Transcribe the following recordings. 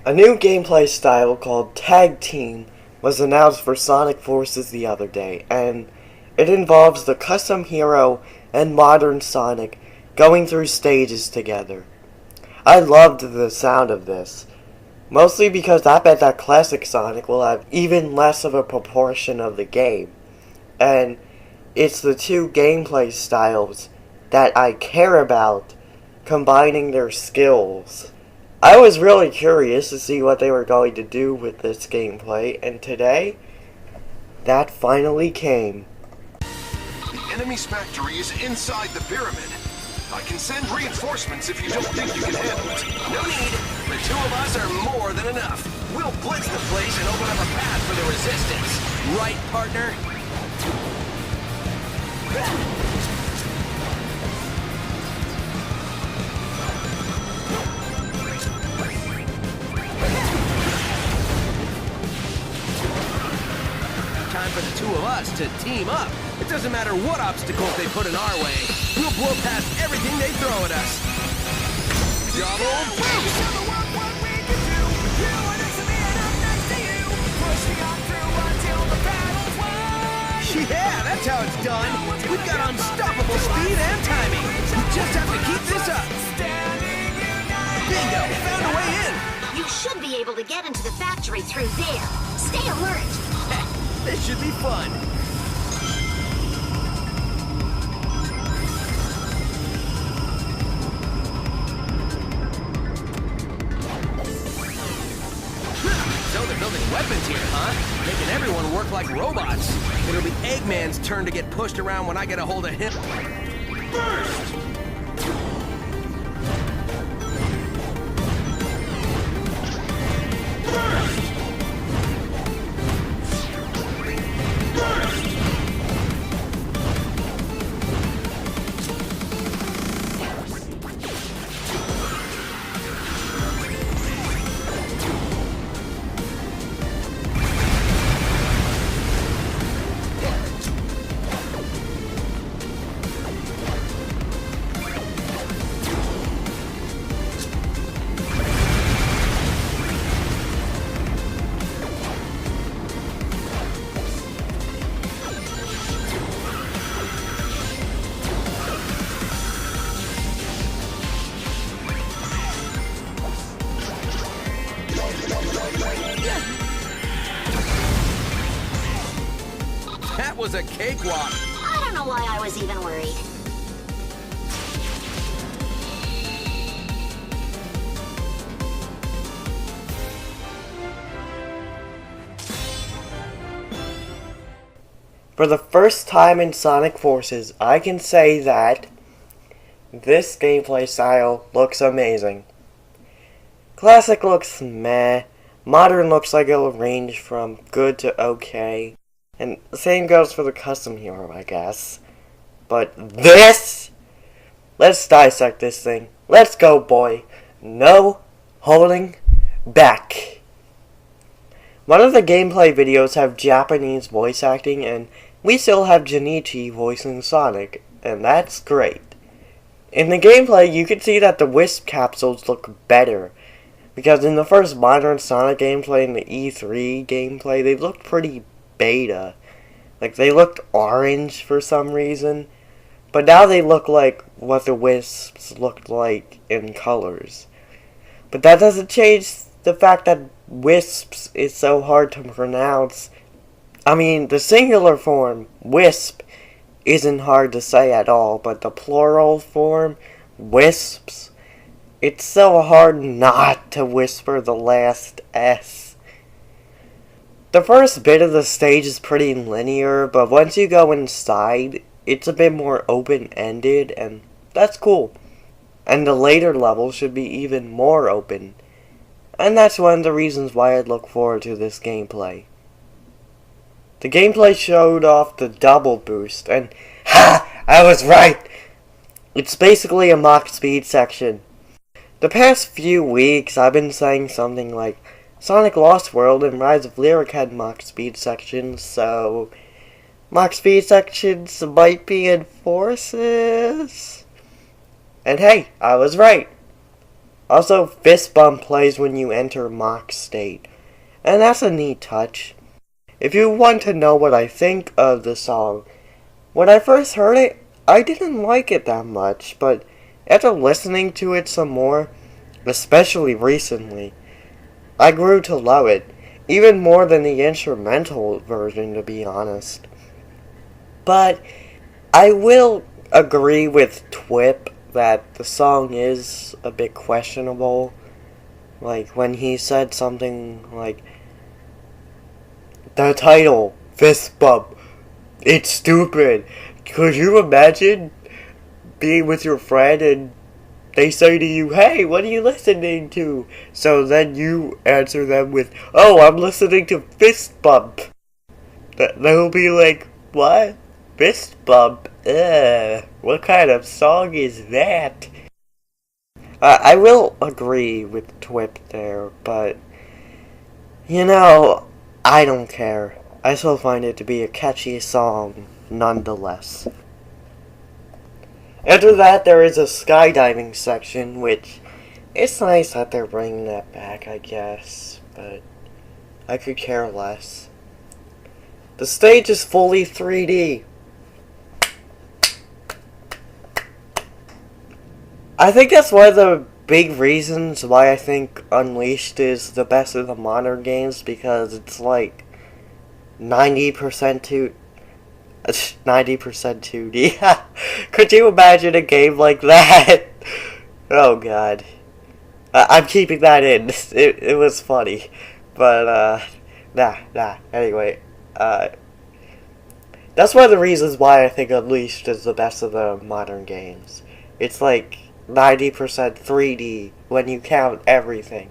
A new gameplay style called Tag Team was announced for Sonic Forces the other day, and it involves the custom hero and modern Sonic going through stages together. I loved the sound of this, mostly because I bet that classic Sonic will have even less of a proportion of the game, and it's the two gameplay styles that I care about combining their skills. I was really curious to see what they were going to do with this gameplay, and today, that finally came. The enemy's factory is inside the pyramid. I can send reinforcements if you don't think you can handle it. No need. The two of us are more than enough. We'll blitz the place and open up a path for the resistance. Right, partner? Time for the two of us to team up. It doesn't matter what obstacles they put in our way. We'll blow past everything they throw at us. Yeah, that's how it's done. We've got unstoppable speed and timing. We just have to keep this up. Bingo, found a way in. You should be able to get into the factory through there. Stay alert. This should be fun. So they're building weapons here, huh? Making everyone work like robots. It'll be Eggman's turn to get pushed around when I get a hold of him. Burst! That was a cakewalk. I don't know why I was even worried. For the first time in Sonic Forces, I can say that this gameplay style looks amazing. Classic looks meh, modern looks like it'll range from good to okay, and the same goes for the custom hero, I guess. But this? Let's dissect this thing. Let's go, boy. No holding back. One of the gameplay videos have Japanese voice acting, and we still have Junichi voicing Sonic, and that's great. In the gameplay, you can see that the Wisp capsules look better, because in the first modern Sonic gameplay and the E3 gameplay, they looked pretty beta. Like, they looked orange for some reason, but now they look like what the Wisps looked like in colors. But that doesn't change the fact that Wisps is so hard to pronounce. I mean, the singular form, Wisp, isn't hard to say at all, but the plural form, Wisps, it's so hard not to whisper the last S. The first bit of the stage is pretty linear, but once you go inside, it's a bit more open-ended, and that's cool. And the later levels should be even more open. And that's one of the reasons why I look forward to this gameplay. The gameplay showed off the double boost, and ha! I was right! It's basically a Mach Speed section. The past few weeks, I've been saying something like, Sonic Lost World and Rise of Lyric had Mach Speed sections, so Mach Speed sections might be in Forces. And hey, I was right. Also, Fist Bump plays when you enter Mach State, and that's a neat touch. If you want to know what I think of the song, when I first heard it, I didn't like it that much, but after listening to it some more, especially recently, I grew to love it, even more than the instrumental version, to be honest. But I will agree with Twip that the song is a bit questionable. Like, when he said something like, the title, Fist Bump, it's stupid. Could you imagine being with your friend and they say to you, hey, what are you listening to? So then you answer them with, oh, I'm listening to Fist Bump. They'll be like, what? Fist Bump? What kind of song is that? I will agree with Twip there, but, you know, I don't care. I still find it to be a catchy song, nonetheless. After that, there is a skydiving section, which, it's nice that they're bringing that back, I guess, but I could care less. The stage is fully 3D. I think that's one of the big reasons why I think Unleashed is the best of the modern games, because it's like 90% 2D. Could you imagine a game like that? Oh god. I'm keeping that in. It was funny. But, anyway. That's one of the reasons why I think Unleashed is the best of the modern games. It's like 90% 3D when you count everything.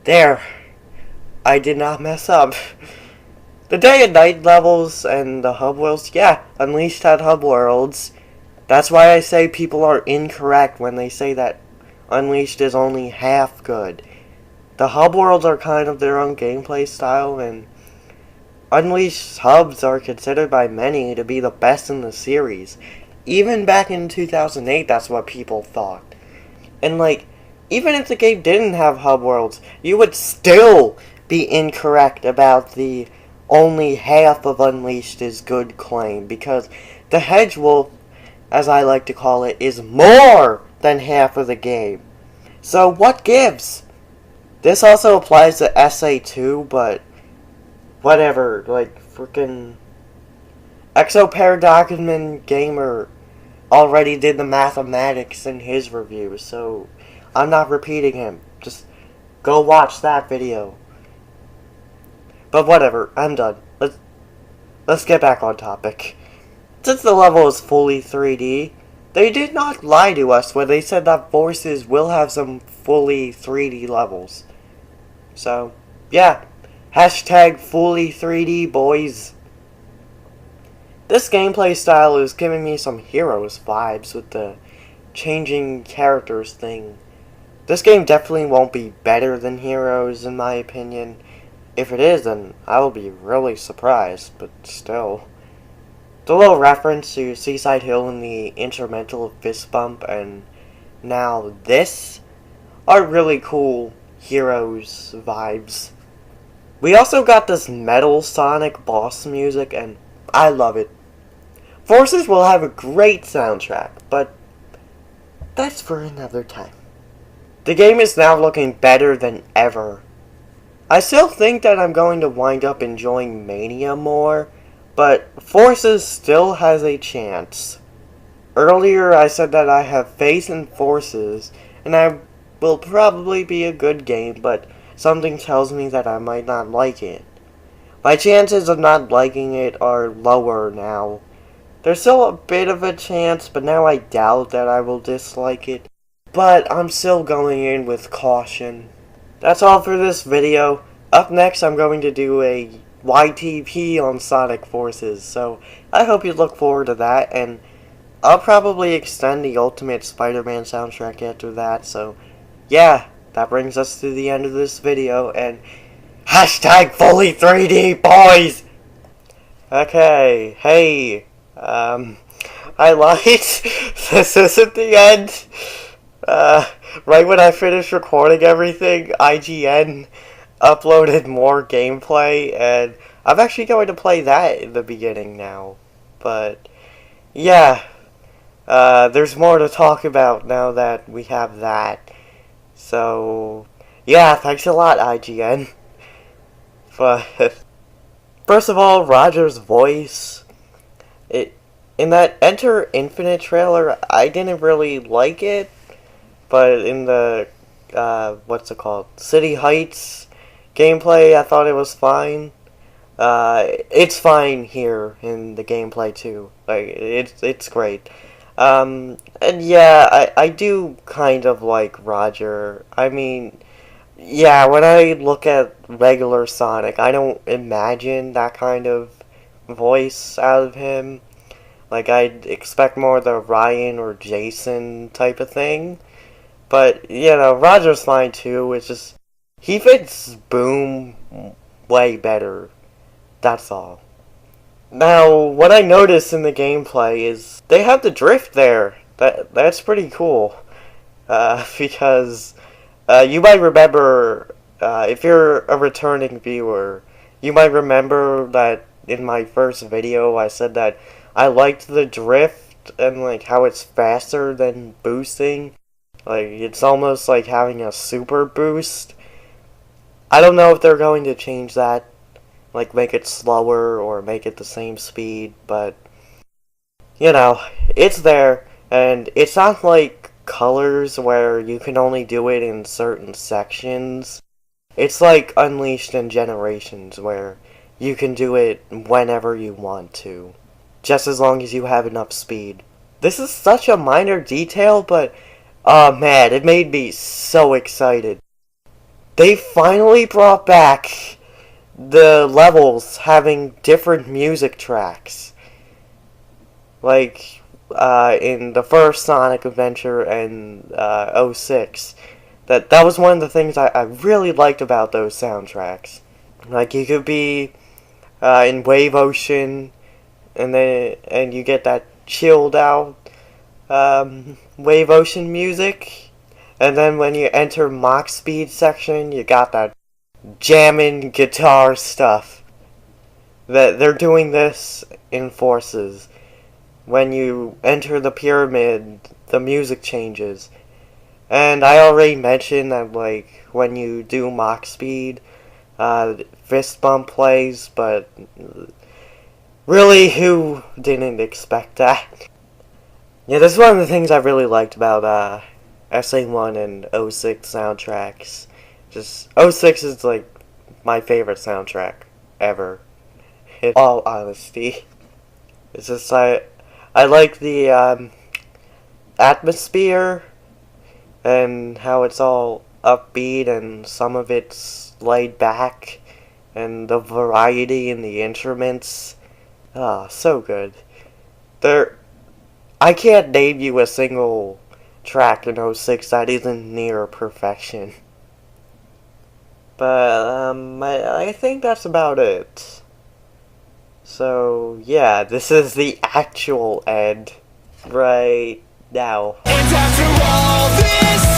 There. I did not mess up. The day and night levels and the hub worlds, yeah, Unleashed had hub worlds. That's why I say people are incorrect when they say that Unleashed is only half good. The hub worlds are kind of their own gameplay style, and Unleashed hubs are considered by many to be the best in the series. Even back in 2008, that's what people thought. And like, even if the game didn't have hub worlds, you would still be incorrect about the only half of Unleashed is good claim, because the Hedgewolf, as I like to call it, is more than half of the game. So what gives? This also applies to SA2, but whatever, like freaking Exoparadoxman Gamer already did the mathematics in his review, so I'm not repeating him. Just go watch that video. But whatever, I'm done. Let's get back on topic. Since the level is fully 3D, they did not lie to us when they said that Forces will have some fully 3D levels. So, yeah. Hashtag fully 3D, boys. This gameplay style is giving me some Heroes vibes with the changing characters thing. This game definitely won't be better than Heroes, in my opinion. If it is, then I will be really surprised, but still. The little reference to Seaside Hill in the instrumental of Fist Bump and now this are really cool Heroes vibes. We also got this Metal Sonic boss music, and I love it. Forces will have a great soundtrack, but that's for another time. The game is now looking better than ever. I still think that I'm going to wind up enjoying Mania more, but Forces still has a chance. Earlier I said that I have faith in Forces, and I will probably be a good game, but something tells me that I might not like it. My chances of not liking it are lower now. There's still a bit of a chance, but now I doubt that I will dislike it. But I'm still going in with caution. That's all for this video. Up next, I'm going to do a YTP on Sonic Forces, so I hope you look forward to that, and I'll probably extend the Ultimate Spider-Man soundtrack after that, so yeah, that brings us to the end of this video, and hashtag fully 3D, boys! Okay, hey, I lied. This isn't the end. right when I finished recording everything, IGN uploaded more gameplay, and I'm actually going to play that in the beginning now. But, yeah, there's more to talk about now that we have that. So, yeah, thanks a lot, IGN. But, first of all, Roger's voice, in that Enter Infinite trailer, I didn't really like it, but in the, what's it called, City Heights gameplay, I thought it was fine. It's fine here in the gameplay too. Like, it's great. And yeah, I do kind of like Roger. I mean, yeah, when I look at regular Sonic, I don't imagine that kind of voice out of him. Like, I'd expect more the Ryan or Jason type of thing. But, you know, Roger's fine too. It's just, he fits Boom way better. That's all. Now, what I noticed in the gameplay is they have the drift there. That's pretty cool. Because you might remember, if you're a returning viewer, you might remember that in my first video I said that I liked the drift and like how it's faster than boosting. Like, it's almost like having a super boost. I don't know if they're going to change that, like make it slower or make it the same speed, but you know, it's there, and it's not like Colors where you can only do it in certain sections. It's like Unleashed in Generations where you can do it whenever you want to, just as long as you have enough speed. This is such a minor detail, but oh man, it made me so excited. They finally brought back the levels having different music tracks. Like, in the first Sonic Adventure and 06. That was one of the things I really liked about those soundtracks. Like, you could be in Wave Ocean, and you get that chilled out Wave Ocean music. And then when you enter Mach Speed section, you got that jammin' guitar stuff. That they're doing this in Forces. When you enter the pyramid, the music changes. And I already mentioned that, like, when you do Mach Speed, fist bump plays, but really, who didn't expect that? Yeah, this is one of the things I really liked about SA1 and 06 soundtracks. Just, 06 is like my favorite soundtrack ever, in all honesty. It's just, I like the atmosphere and how it's all upbeat and some of it's laid back, and the variety in the instruments. Ah, so good. I can't name you a single track in 06 that isn't near perfection. But, I think that's about it. So, yeah, this is the actual end right now. And after all this